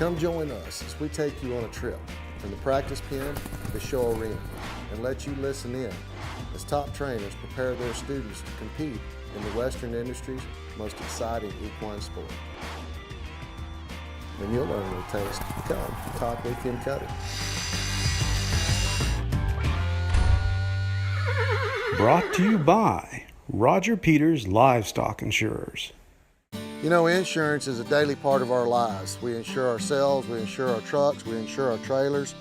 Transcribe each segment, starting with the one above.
Come join us as we take you on a trip from the practice pen to the show arena and let you listen in as top trainers prepare their students to compete in the Western industry's most exciting equine sport. And you'll learn what it takes to become a top weekend cutter. Brought to you by Roger Peters Livestock Insurers. You know, insurance is a daily part of our lives. We insure ourselves, we insure our trucks, we insure our trailers.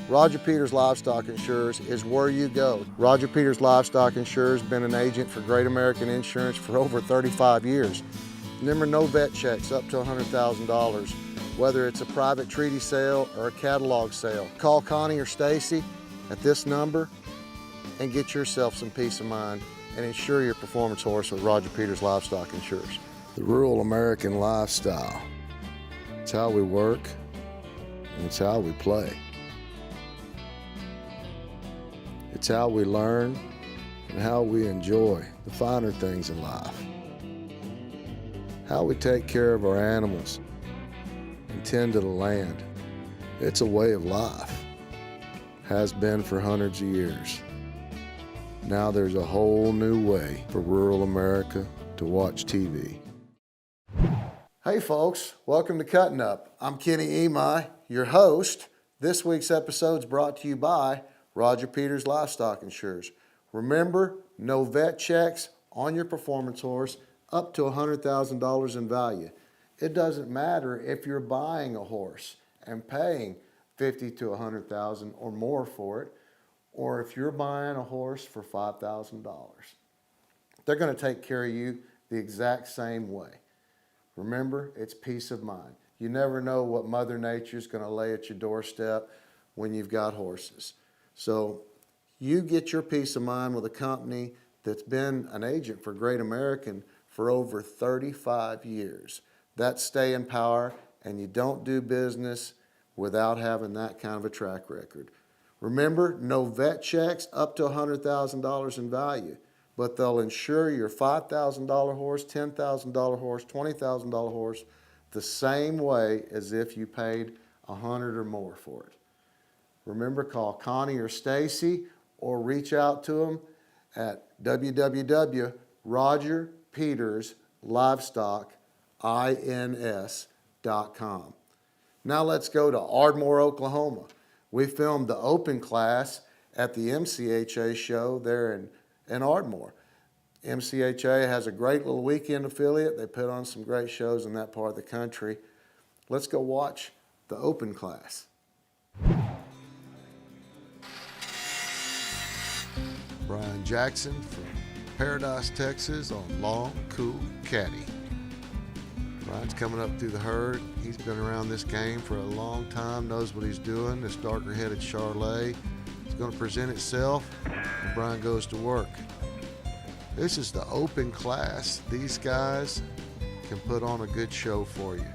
Roger Peters Livestock Insurers is where you go. Roger Peters Livestock Insurers has been an agent for Great American Insurance for over 35 years. Remember, no vet checks up to $100,000, whether it's a private treaty sale or a catalog sale. Call Connie or Stacy at this number and get yourself some peace of mind and insure your performance horse with Roger Peters Livestock Insurers. The rural American lifestyle. It's how we work and it's how we play. It's how we learn and how we enjoy the finer things in life. How we take care of our animals and tend to the land. It's a way of life. Has been for hundreds of years. Now there's a whole new way for rural America to watch TV. Hey folks, welcome to Cuttin Up. I'm Kenny Emai, your host. This week's episode is brought to you by Roger Peters Livestock Insurers. Remember, no vet checks on your performance horse up to $100,000 in value. It doesn't matter if you're buying a horse and paying $50,000 to $100,000 or more for it, or if you're buying a horse for $5,000. They're going to take care of you the exact same way. Remember, it's peace of mind. You never know what Mother Nature's going to lay at your doorstep when you've got horses. So you get your peace of mind with a company that's been an agent for Great American for over 35 years. That's staying power, and you don't do business without having that kind of a track record. Remember, no vet checks up to $100,000 in value, but they'll insure your $5,000 horse, $10,000 horse, $20,000 horse the same way as if you paid $100,000 or more for it. Remember, call Connie or Stacy or reach out to them at www.rogerpeterslivestockins.com. Now let's go to Ardmore, Oklahoma. We filmed the open class at the MCHA show there in Ardmore. MCHA has a great little weekend affiliate. They put on some great shows in that part of the country. Let's go watch the open class. Brian Jackson from Paradise, Texas on Long Cool Caddy. Brian's coming up through the herd. He's been around this game for a long time, knows what he's doing. This darker-headed Charolais is going to present itself, and Brian goes to work. This is the open class. These guys can put on a good show for you.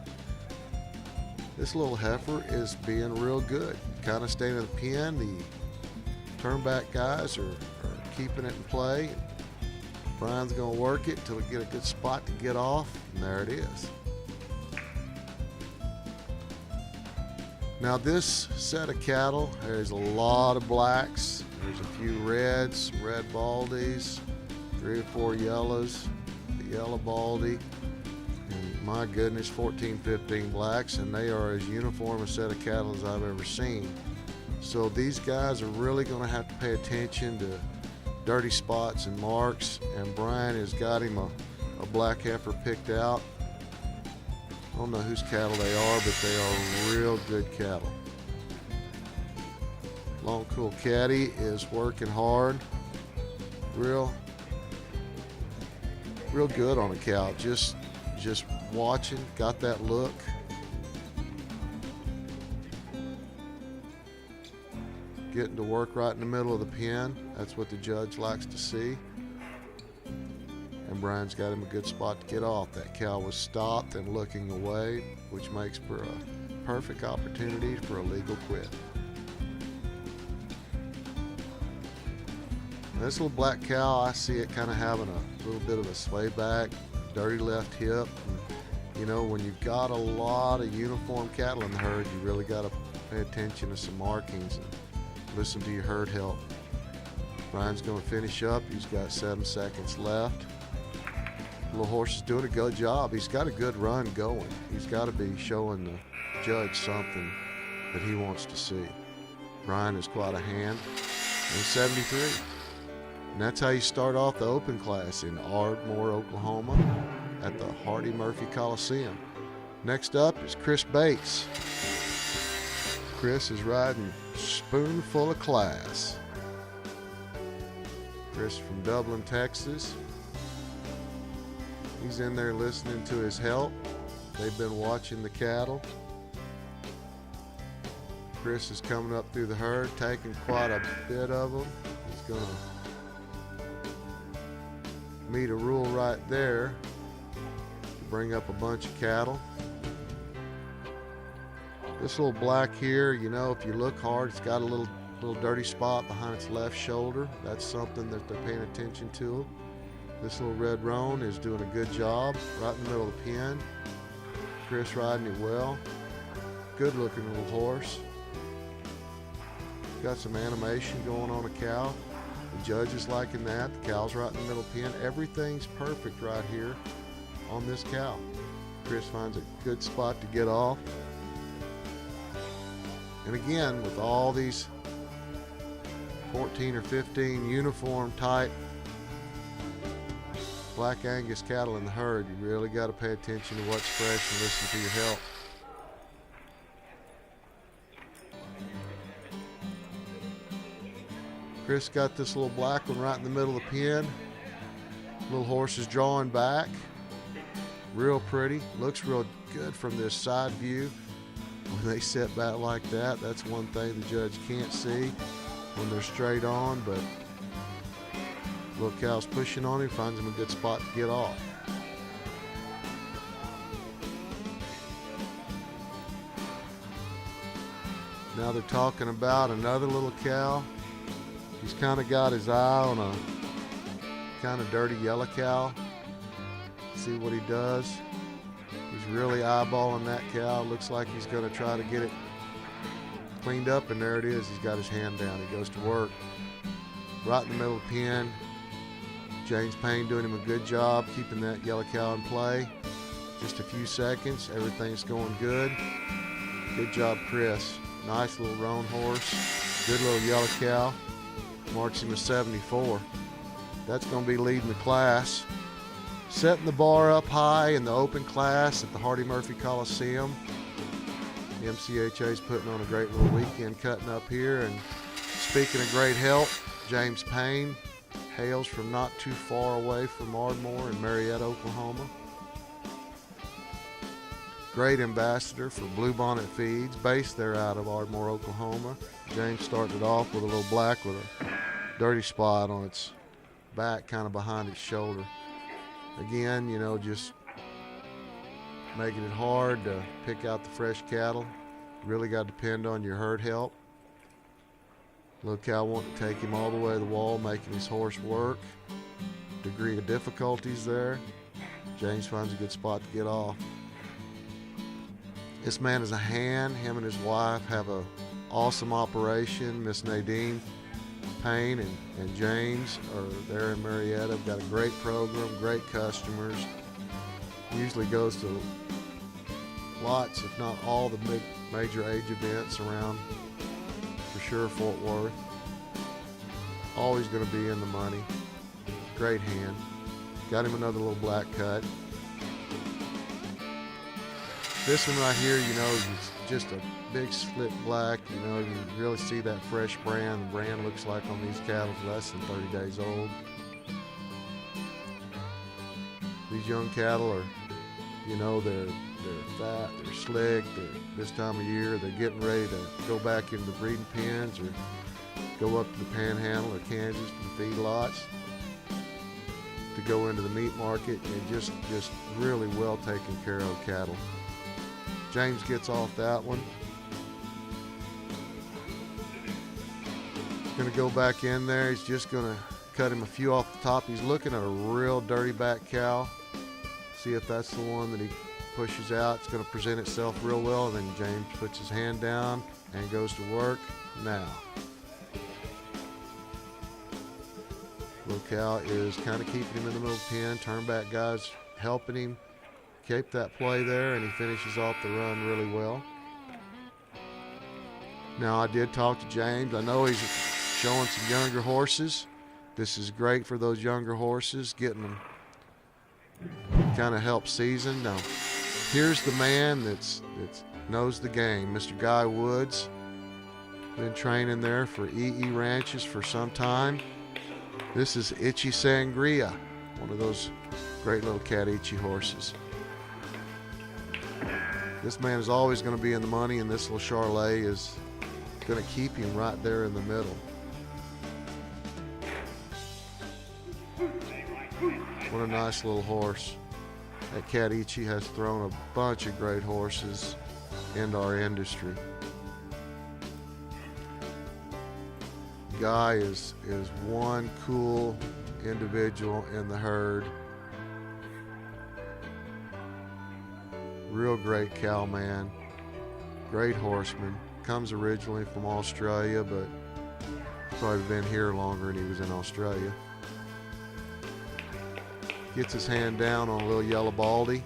This little heifer is being real good. Kind of staying in the pen. The turnback guys are keeping it in play. Brian's going to work it till we get a good spot to get off, and there it is. Now this set of cattle, there's a lot of blacks. There's a few reds, some red baldies, 3 or 4 yellows, the yellow baldy, and my goodness, 14, 15 blacks, and they are as uniform a set of cattle as I've ever seen. So these guys are really going to have to pay attention to dirty spots and marks, and Brian has got him a black heifer picked out. I don't know whose cattle they are, but they are real good cattle. Long Cool Caddy is working hard. Real good on a cow. Just watching, got that look. Getting to work right in the middle of the pen. That's what the judge likes to see. And Brian's got him a good spot to get off. That cow was stopped and looking away, which makes for a perfect opportunity for a legal quit. This little black cow, I see it kind of having a little bit of a sway back, dirty left hip. You know, when you've got a lot of uniform cattle in the herd, you really got to pay attention to some markings and listen to your herd health. Brian's going to finish up. He's got 7 seconds left. The little horse is doing a good job. He's got a good run going. He's got to be showing the judge something that he wants to see. Brian is quite a hand. And 73. And that's how you start off the open class in Ardmore, Oklahoma at the Hardy Murphy Coliseum. Next up is Chris Bates. Chris is riding Spoonful of Class. Chris from Dublin, Texas. He's in there listening to his help. They've been watching the cattle. Chris is coming up through the herd, taking quite a bit of them. He's going to meet a rule right there to bring up a bunch of cattle. This little black here, you know, if you look hard, it's got a little dirty spot behind its left shoulder. That's something that they're paying attention to. This little red roan is doing a good job right in the middle of the pen. Chris riding it well. Good looking little horse. Got some animation going on a cow. The judge is liking that. The cow's right in the middle of the pen. Everything's perfect right here on this cow. Chris finds a good spot to get off. And again, with all these 14 or 15 uniform type Black Angus cattle in the herd, you really got to pay attention to what's fresh and listen to your help. Chris got this little black one right in the middle of the pen. Little horse is drawing back. Real pretty. Looks real good from this side view. When they sit back like that, that's one thing the judge can't see when they're straight on, but little cow's pushing on him, finds him a good spot to get off. Now they're talking about another little cow. He's kind of got his eye on a kind of dirty yellow cow. See what he does. He's really eyeballing that cow. Looks like he's going to try to get it cleaned up, and there it is. He's got his hand down. He goes to work. Right in the middle of the pen. James Payne doing him a good job keeping that yellow cow in play. Just a few seconds. Everything's going good. Good job, Chris. Nice little roan horse. Good little yellow cow. Marks him a 74. That's going to be leading the class. Setting the bar up high in the open class at the Hardy Murphy Coliseum. The MCHA's putting on a great little weekend cutting up here. And speaking of great help, James Payne hails from not too far away from Ardmore in Marietta, Oklahoma. Great ambassador for Bluebonnet Feeds, based there out of Ardmore, Oklahoma. James started off with a little black with a dirty spot on its back, kind of behind its shoulder. Again, you know, just making it hard to pick out the fresh cattle. Really got to depend on your herd help. Little cow wanting to take him all the way to the wall, making his horse work. Degree of difficulties there. James finds a good spot to get off. This man is a hand. Him and his wife have an awesome operation. Miss Nadine Payne and James are there in Marietta. Got a great program, great customers. Usually goes to lots, if not all, the major age events around, for sure, Fort Worth. Always going to be in the money. Great hand. Got him another little black cut. This one right here, you know, is just a big slit black. You know, you really see that fresh brand. The brand looks like on these cattle less than 30 days old. These young cattle are, you know, they're fat, they're slick. This time of year, they're getting ready to go back into the breeding pens or go up to the Panhandle or Kansas to the feedlots to go into the meat market, and just really well taken care of cattle. James gets off that one. Going to go back in there. He's just going to cut him a few off the top. He's looking at a real dirty back cow. See if that's the one that he pushes out. It's going to present itself real well. And then James puts his hand down and goes to work now. Little cow is kind of keeping him in the middle of the pen. Turnback guys helping him keep that play there, and he finishes off the run really well. Now, I did talk to James. I know he's showing some younger horses. This is great for those younger horses, getting them kind of help season. Now, here's the man that's knows the game, Mr. Guy Woods. Been training there for E.E. Ranches for some time. This is Itchy Sangria, one of those great little cat Itchy horses. This man is always going to be in the money, and this little Charlet is going to keep him right there in the middle. What a nice little horse. That cat Itchy has thrown a bunch of great horses into our industry. Guy is one cool individual in the herd. Real great cow man, great horseman. Comes originally from Australia, but probably been here longer than he was in Australia. Gets his hand down on a little yellow baldy.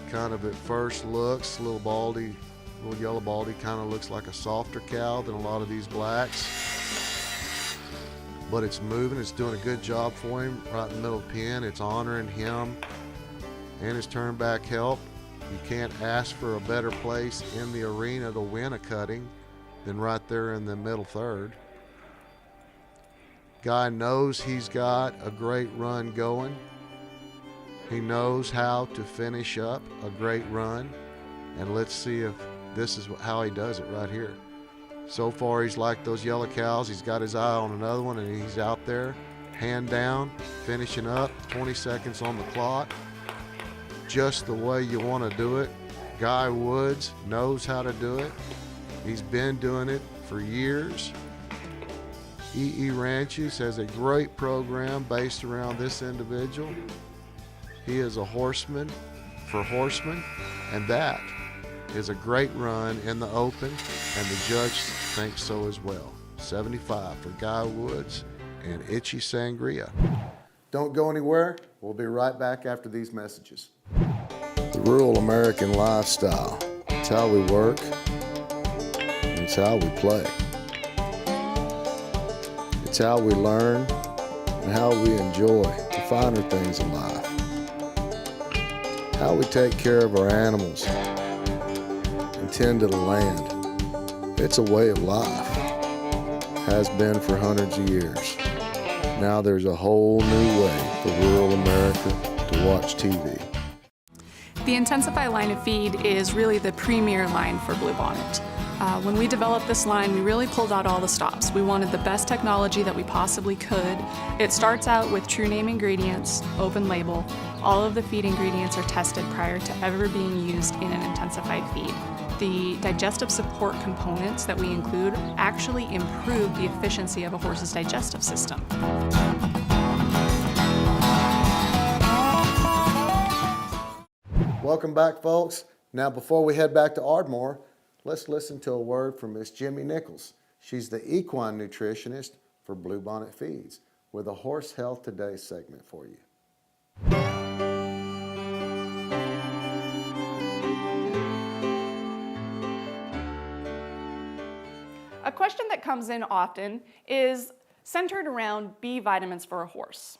Kind of at first looks, little yellow baldy kind of looks like a softer cow than a lot of these blacks. But it's moving, it's doing a good job for him right in the middle of the pen. It's honoring him and his turnback help. You can't ask for a better place in the arena to win a cutting than right there in the middle third. Guy knows he's got a great run going. He knows how to finish up a great run. And let's see if this is how he does it right here. So far, he's like those yellow cows. He's got his eye on another one, and he's out there, hand down, finishing up, 20 seconds on the clock. Just the way you want to do it. Guy Woods knows how to do it. He's been doing it for years. E.E. Ranches has a great program based around this individual. He is a horseman for horsemen, and that is a great run in the open, and the judge thinks so as well. 75 for Guy Woods and Itchy Sangria. Don't go anywhere. We'll be right back after these messages. The rural American lifestyle. It's how we work, and it's how we play. It's how we learn and how we enjoy the finer things in life. How we take care of our animals and tend to the land. It's a way of life. Has been for hundreds of years. Now there's a whole new way for rural America to watch TV. The Intensify line of feed is really the premier line for Bluebonnet. When we developed this line, we really pulled out all the stops. We wanted the best technology that we possibly could. It starts out with true name ingredients, open label. All of the feed ingredients are tested prior to ever being used in an intensified feed. The digestive support components that we include actually improve the efficiency of a horse's digestive system. Welcome back, folks. Now, before we head back to Ardmore, let's listen to a word from Miss Jimmy Nichols. She's the equine nutritionist for Bluebonnet Feeds with a Horse Health Today segment for you. A question that comes in often is centered around B vitamins for a horse.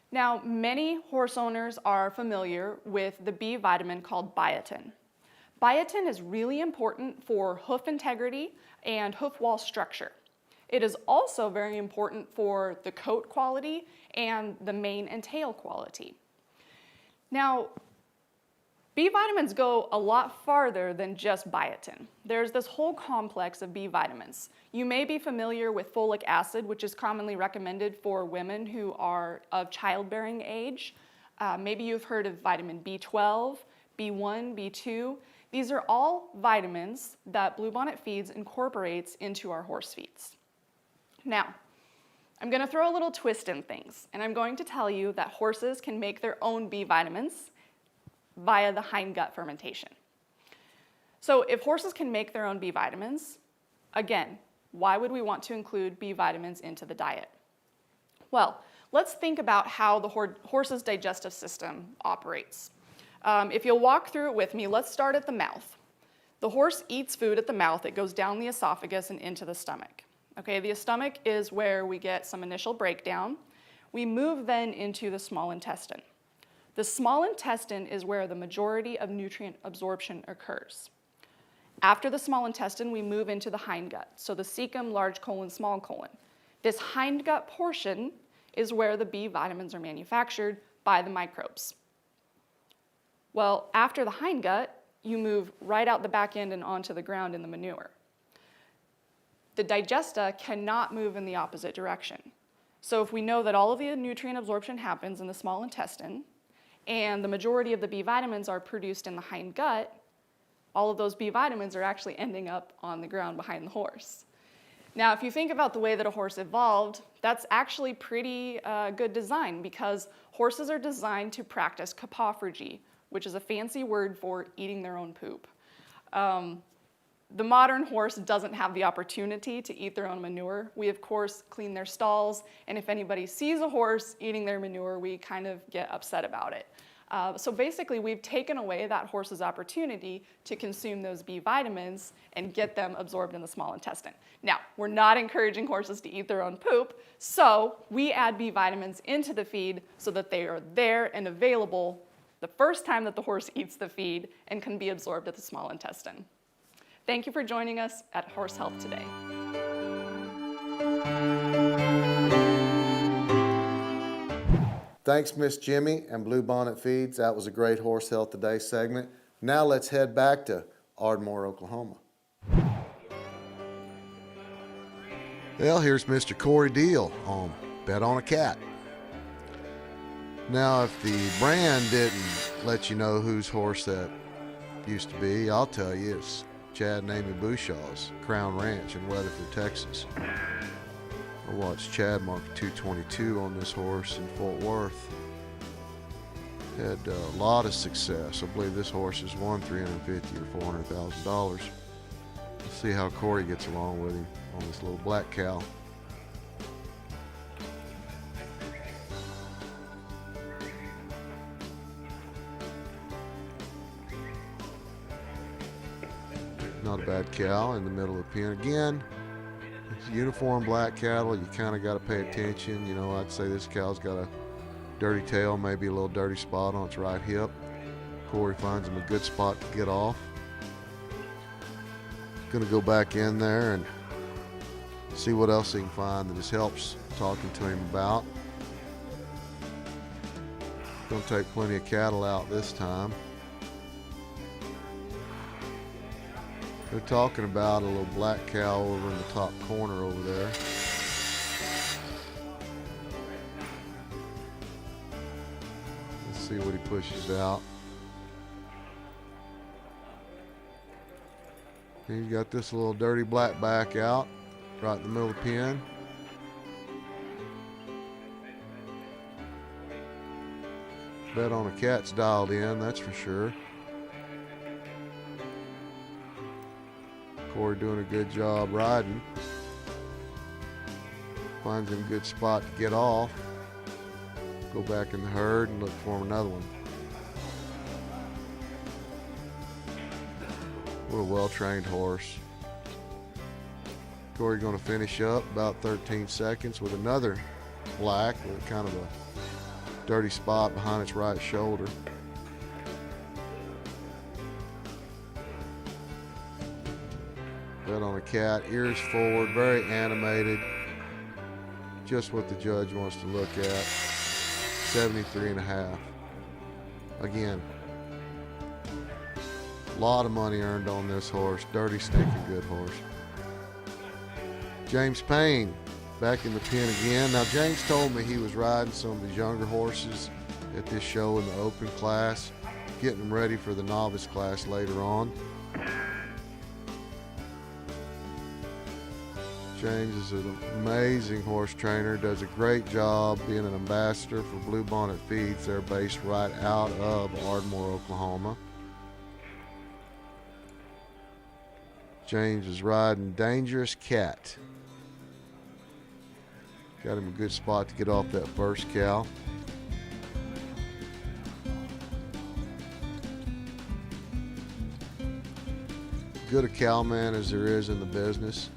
Now, many horse owners are familiar with the B vitamin called biotin. Biotin is really important for hoof integrity and hoof wall structure. It is also very important for the coat quality and the mane and tail quality. Now, B vitamins go a lot farther than just biotin. There's this whole complex of B vitamins. You may be familiar with folic acid, which is commonly recommended for women who are of childbearing age. Maybe you've heard of vitamin B12, B1, B2. These are all vitamins that Bluebonnet Feeds incorporates into our horse feeds. Now, I'm going to throw a little twist in things, and I'm going to tell you that horses can make their own B vitamins via the hindgut fermentation. So if horses can make their own B vitamins, again, why would we want to include B vitamins into the diet? Well, let's think about how the horse's digestive system operates. If you'll walk through it with me, let's start at the mouth. The horse eats food at the mouth. It goes down the esophagus and into the stomach. Okay, the stomach is where we get some initial breakdown. We move then into the small intestine. The small intestine is where the majority of nutrient absorption occurs. After the small intestine, we move into the hindgut, so the cecum, large colon, small colon. This hindgut portion is where the B vitamins are manufactured by the microbes. Well, after the hindgut, you move right out the back end and onto the ground in the manure. The digesta cannot move in the opposite direction. So if we know that all of the nutrient absorption happens in the small intestine, and the majority of the B vitamins are produced in the hindgut, all of those B vitamins are actually ending up on the ground behind the horse. Now, if you think about the way that a horse evolved, that's actually pretty good design, because horses are designed to practice copophagy, which is a fancy word for eating their own poop. The modern horse doesn't have the opportunity to eat their own manure. We, of course, clean their stalls, and if anybody sees a horse eating their manure, we kind of get upset about it. So basically, we've taken away that horse's opportunity to consume those B vitamins and get them absorbed in the small intestine. Now, we're not encouraging horses to eat their own poop, so we add B vitamins into the feed so that they are there and available the first time that the horse eats the feed and can be absorbed at the small intestine. Thank you for joining us at Horse Health Today. Thanks, Miss Jimmy and Bluebonnet Feeds. That was a great Horse Health Today segment. Now let's head back to Ardmore, Oklahoma. Well, here's Mr. Corey Deal on Bet on a Cat. Now, if the brand didn't let you know whose horse that used to be, I'll tell you, it's Chad and Amy Bouchaw's Crown Ranch in Weatherford, Texas. I watched Chad mark 222 on this horse in Fort Worth. Had a lot of success. I believe this horse has won $350,000 or $400,000. Let's see how Corey gets along with him on this little black cow. Not a bad cow in the middle of the pen. Again, it's uniform black cattle. You kind of got to pay attention. You know, I'd say this cow's got a dirty tail, maybe a little dirty spot on its right hip. Corey finds him a good spot to get off. Going to go back in there and see what else he can find that just helps talking to him about. Going to take plenty of cattle out this time. They're talking about a little black cow over in the top corner over there. Let's see what he pushes out. He's got this little dirty black back out right in the middle of the pen. Bet on a Cat's dialed in, that's for sure. Corey doing a good job riding. Finds him a good spot to get off. Go back in the herd and look for him another one. What a well-trained horse. Corey going to finish up about 13 seconds with another black with kind of a dirty spot behind its right shoulder. Bet on a Cat, ears forward, very animated. Just what the judge wants to look at. 73.5. Again, a lot of money earned on this horse. Dirty, stinking good horse. James Payne back in the pen again. Now, James told me he was riding some of his younger horses at this show in the open class, getting them ready for the novice class later on. James is an amazing horse trainer, does a great job being an ambassador for Bluebonnet Feeds. They're based right out of Ardmore, Oklahoma. James is riding Dangerous Cat. Got him a good spot to get off that first cow. Good a cowman as there is in the business.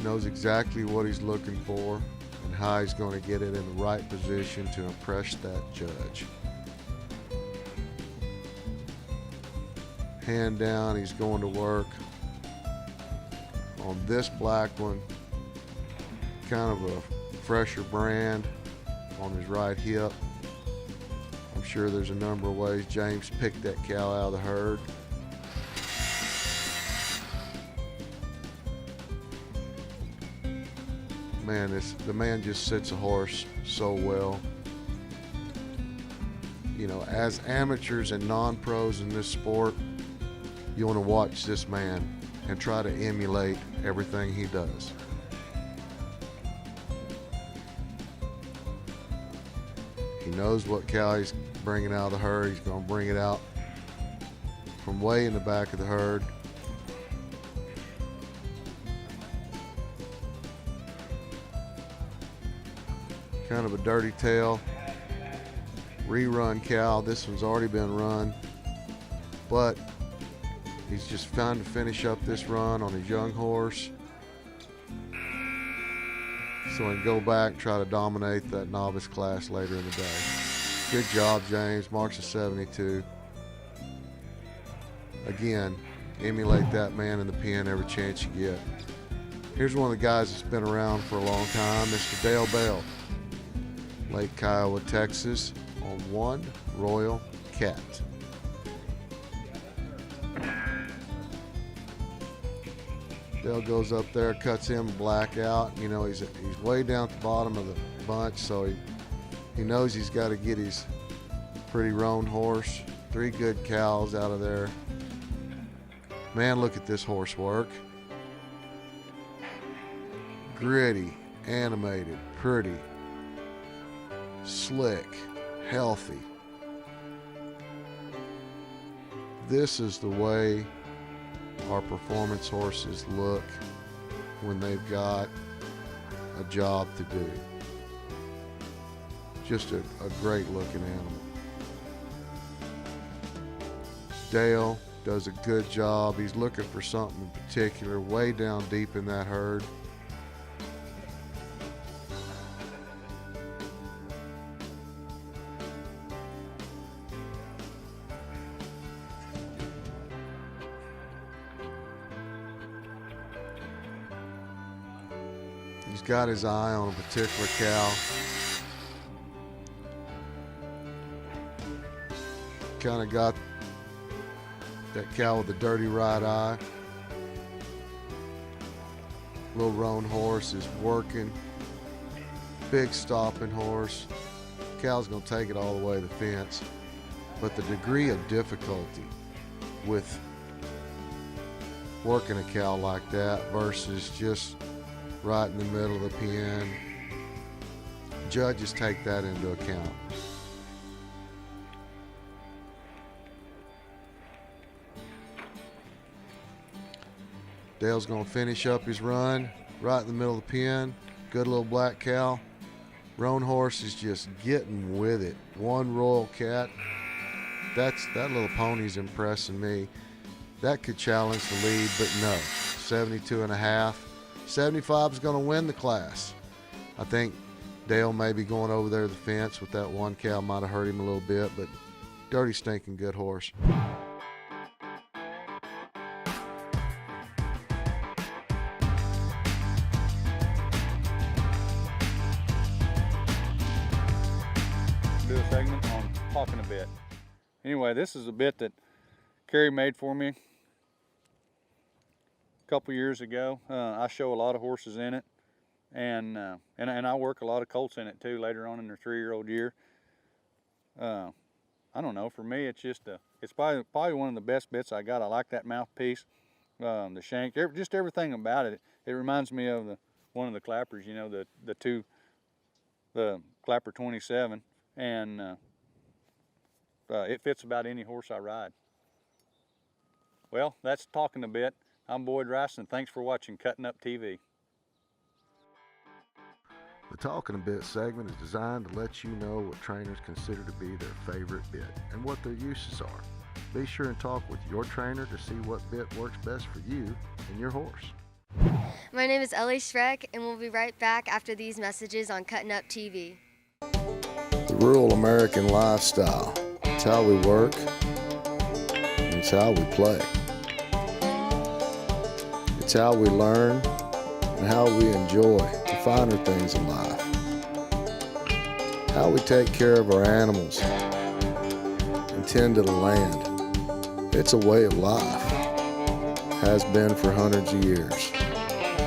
Knows exactly what he's looking for and how he's going to get it in the right position to impress that judge. Hand down, he's going to work on this black one, kind of a fresher brand on his right hip. I'm sure there's a number of ways James picked that cow out of the herd. Man, the man just sits a horse so well. You know, as amateurs and non-pros in this sport, you want to watch this man and try to emulate everything he does. He knows what cow he's bringing out of the herd. He's going to bring it out from way in the back of the herd. Kind of a dirty tail, rerun cow. This one's already been run, but he's just trying to finish up this run on his young horse so he can go back and try to dominate that novice class later in the day. Good job, James. Marks a 72. Again, emulate that man in the pen every chance you get. Here's one of the guys that's been around for a long time, Mr. Dale Bell. Lake Kiowa, Texas, on One Royal Cat. Dale goes up there, cuts him black out. You know, he's way down at the bottom of the bunch, so he knows he's got to get his pretty roan horse. 3 good cows out of there. Man, look at this horse work. Gritty, animated, pretty, slick, healthy. This is the way our performance horses look when they've got a job to do. Just a great looking animal. Dale does a good job. He's looking for something in particular way down deep in that herd. He's got his eye on a particular cow. Kind of got that cow with the dirty right eye. Little roan horse is working. Big stopping horse. Cow's gonna take it all the way to the fence. But the degree of difficulty with working a cow like that versus just right in the middle of the pen, judges take that into account. Dale's gonna finish up his run right in the middle of the pen. Good little black cow. Roan horse is just getting with it. One Royal Cat. That little pony's impressing me. That could challenge the lead, but no. 72.5. 75 is going to win the class. I think Dale may be going over there to the fence with that one cow. Might have hurt him a little bit, but dirty, stinking good horse. Do a segment on talking a bit. Anyway, this is a bit that Carrie made for me a couple years ago. I show a lot of horses in it, and I work a lot of colts in it too later on in their 3-year-old year. I don't know, for me it's just it's probably one of the best bits I got. I like that mouthpiece, the shank, just everything about it. It reminds me of one of the clappers, you know, the clapper 27, and it fits about any horse I ride. Well, that's talking a bit. I'm Boyd Rice, and thanks for watching Cuttin Up TV. The Talking a Bit segment is designed to let you know what trainers consider to be their favorite bit and what their uses are. Be sure and talk with your trainer to see what bit works best for you and your horse. My name is Ellie Schreck, and we'll be right back after these messages on Cuttin Up TV. The rural American lifestyle. It's how we work, and it's how we play. It's how we learn and how we enjoy the finer things in life. How we take care of our animals and tend to the land. It's a way of life. Has been for hundreds of years.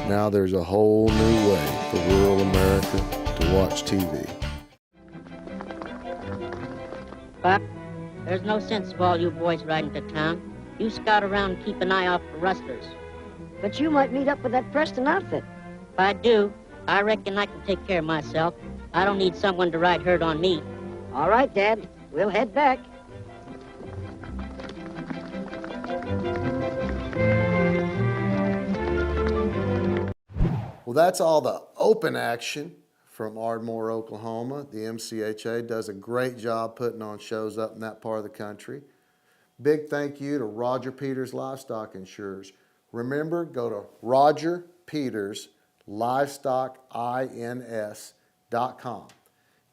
Now there's a whole new way for rural America to watch TV. Buck, there's no sense of all you boys riding to town. You scout around and keep an eye out for rustlers. But you might meet up with that Preston outfit. If I do, I reckon I can take care of myself. I don't need someone to ride herd on me. All right, Dad. We'll head back. Well, that's all the open action from Ardmore, Oklahoma. The MCHA does a great job putting on shows up in that part of the country. Big thank you to Roger Peters Livestock Insurers. Remember, go to rogerpeterslivestockins.com.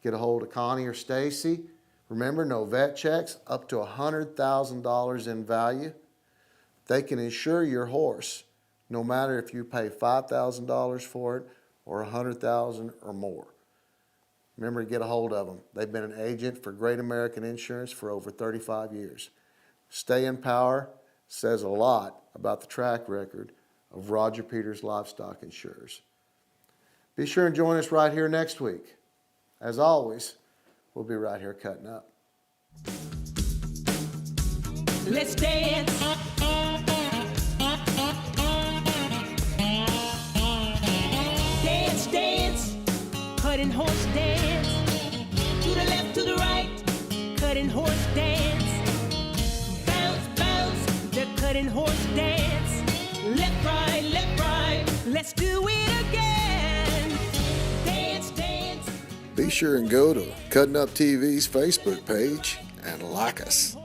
Get a hold of Connie or Stacy. Remember, no vet checks, up to $100,000 in value. They can insure your horse, no matter if you pay $5,000 for it or $100,000 or more. Remember to get a hold of them. They've been an agent for Great American Insurance for over 35 years. Stay in power says a lot about the track record of Roger Peters Livestock Insurers. Be sure and join us right here next week. As always, we'll be right here cutting up. Let's dance. Dance, dance, cutting horse dance. To the left, to the right, cutting horse dance. Bounce, bounce, the cutting horse dance. Left, right, let's do it again. Dance, dance. Be sure and go to Cuttin Up TV's Facebook page and like us.